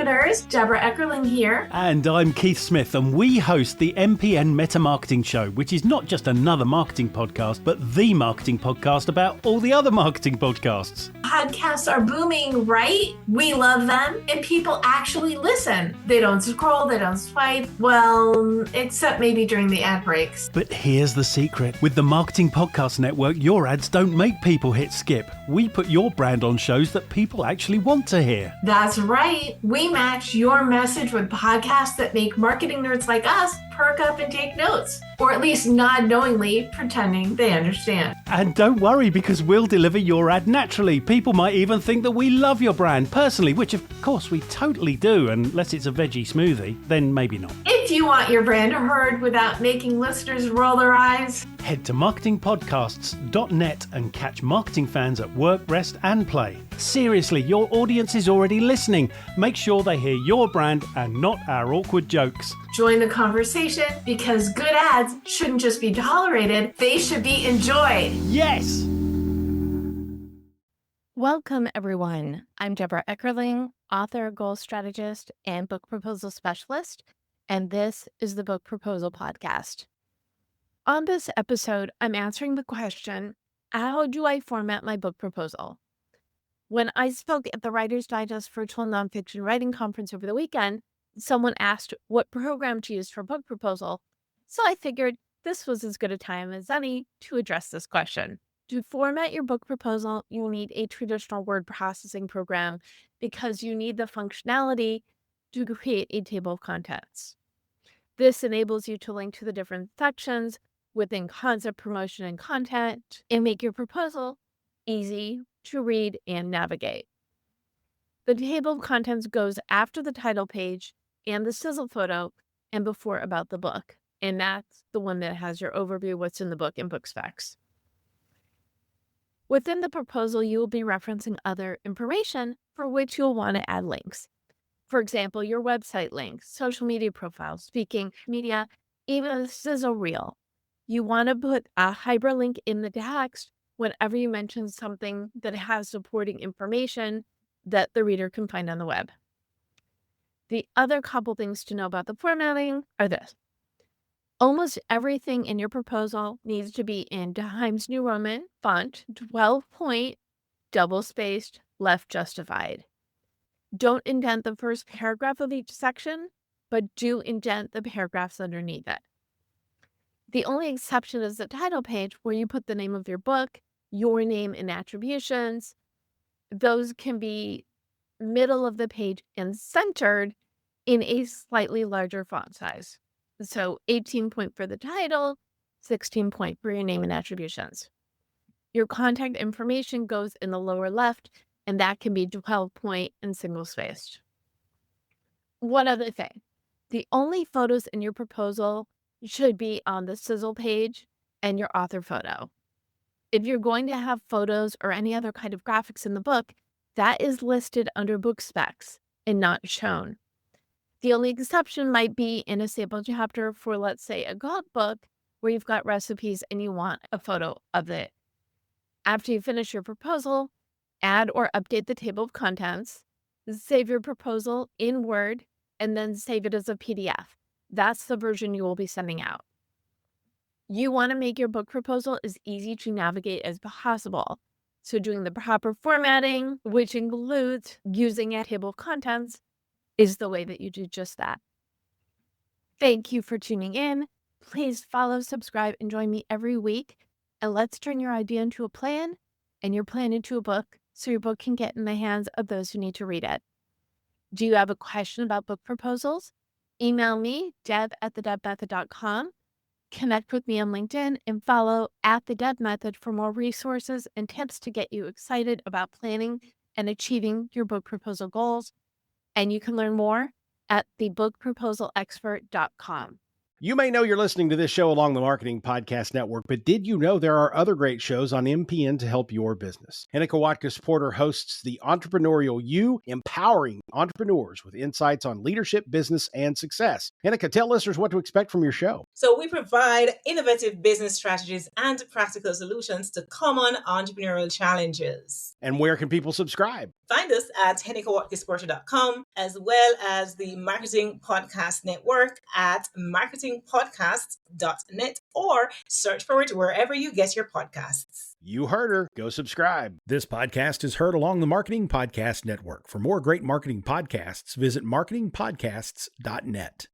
marketers. Debra Eckerling here. And I'm Keith Smith, and we host the MPN Meta Marketing Show, which is not just another marketing podcast, but the marketing podcast about all the other marketing podcasts. Podcasts are booming, right? We love them, and people actually listen. They don't scroll, they don't swipe, well, except maybe during the ad breaks. But here's the secret. With the Marketing Podcast Network, your ads don't make people hit skip. We put your brand on shows that people actually want to hear. That's right. We match your message with podcasts that make marketing nerds like us perk up and take notes, or at least nod knowingly, pretending they understand. And don't worry, because we'll deliver your ad naturally. People might even think that we love your brand personally, which of course we totally do, unless it's a veggie smoothie, then maybe not. If you want your brand heard without making listeners roll their eyes, head to marketingpodcasts.net and catch marketing fans at work, rest, and play. Seriously, your audience is already listening. Make sure they hear your brand and not our awkward jokes. Join the conversation, because good ads shouldn't just be tolerated, they should be enjoyed. Yes! Welcome, everyone. I'm Debra Eckerling, author, goal strategist, and book proposal specialist, and this is the Book Proposal Podcast. On this episode, I'm answering the question, how do I format my book proposal? When I spoke at the Writer's Digest Virtual Nonfiction Writing Conference over the weekend, someone asked what program to use for book proposal, so I figured this was as good a time as any to address this question. To format your book proposal, you need a traditional word processing program because you need the functionality to create a table of contents. This enables you to link to the different sections within concept, promotion, and content, and make your proposal easy to read and navigate. The table of contents goes after the title page and the sizzle photo and before about the book, and that's the one that has your overview, what's in the book, and book specs. Within the proposal, you will be referencing other information for which you'll want to add links. For example, your website links, social media profiles, speaking media, even a sizzle reel. You want to put a hyperlink in the text whenever you mention something that has supporting information that the reader can find on the web. The other couple things to know about the formatting are this. Almost everything in your proposal needs to be in Times New Roman font, 12-point, double-spaced, left justified. Don't indent the first paragraph of each section, but do indent the paragraphs underneath it. The only exception is the title page, where you put the name of your book, your name and attributions. Those can be middle of the page and centered in a slightly larger font size. So 18-point for the title, 16-point for your name and attributions. Your contact information goes in the lower left, and that can be 12-point and single-spaced. One other thing, the only photos in your proposal should be on the sizzle page and your author photo. If you're going to have photos or any other kind of graphics in the book, that is listed under book specs and not shown. The only exception might be in a sample chapter for, let's say, a cookbook where you've got recipes and you want a photo of it. After you finish your proposal, add or update the table of contents, save your proposal in Word, and then save it as a PDF. That's the version you will be sending out. You want to make your book proposal as easy to navigate as possible. So doing the proper formatting, which includes using a table of contents, is the way that you do just that. Thank you for tuning in. Please follow, subscribe, and join me every week. And let's turn your idea into a plan and your plan into a book so your book can get in the hands of those who need to read it. Do you have a question about book proposals? Email me, deb@thedebmethod.com. Connect with me on LinkedIn and follow @thedebmethod for more resources and tips to get you excited about planning and achieving your book proposal goals. And you can learn more at thebookproposalexpert.com. You may know you're listening to this show along the Marketing Podcast Network, but did you know there are other great shows on MPN to help your business? Annika Watkins-Porter hosts The Entrepreneurial You, empowering entrepreneurs with insights on leadership, business, and success. Annika, tell listeners what to expect from your show. So we provide innovative business strategies and practical solutions to common entrepreneurial challenges. And where can people subscribe? Find us at hennikerwatkisporter.com, as well as the Marketing Podcast Network at marketingpodcasts.net, or search for it wherever you get your podcasts. You heard her. Go subscribe. This podcast is heard along the Marketing Podcast Network. For more great marketing podcasts, visit marketingpodcasts.net.